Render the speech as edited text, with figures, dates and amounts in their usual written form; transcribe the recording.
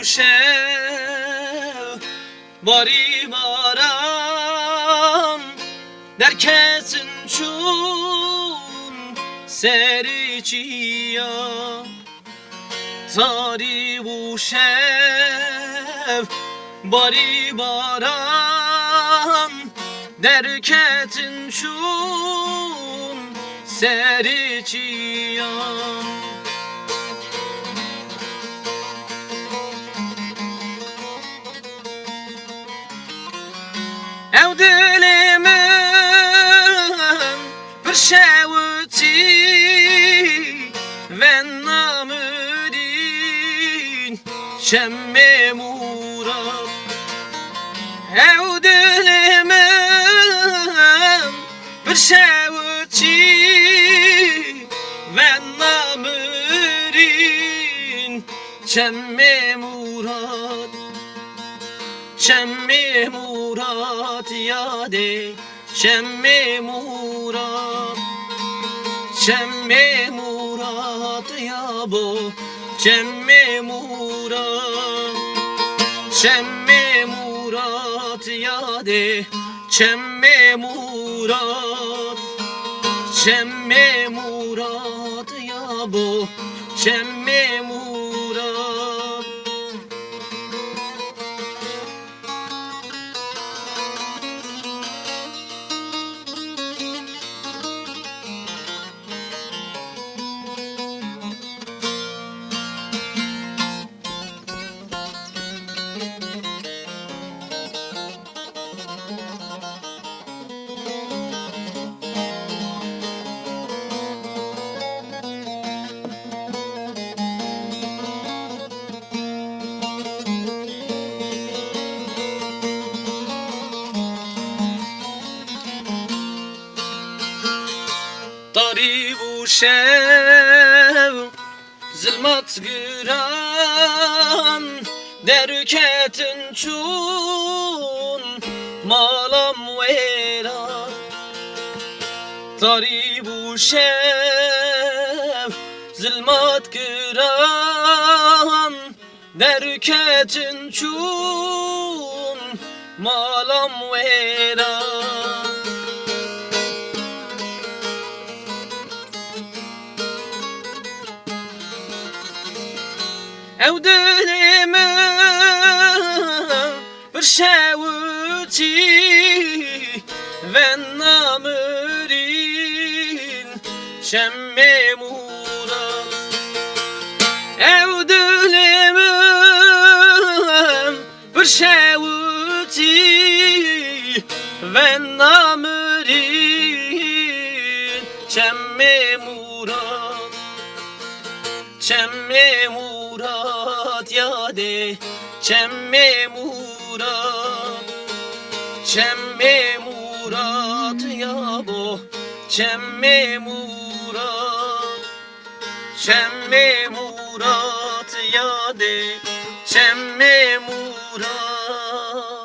şev bari baran derkesin çun seriçiya tari bu şev bari baran derketin çun seriçiya ev dilimin bir şevti ve namidin şemme murat ev dilimin bir şevti ve namidin şemme murat şemme murat yade şemme murat şemme murat ya bu şemme murat şemme murat yade şemme murat şemme murat ya bu şemme murat Dari bu şev zilmat güran derketin çun malam vera Dari bu şev zilmat güran derketin çun malam vera ev dilimin bir şevti ve namidin şemme murat ev dilimin bir şevti ve namidin şemme murat şemme murat yade şemme murat şemme murat ya bu şemme murat şemme murat yade şemme murat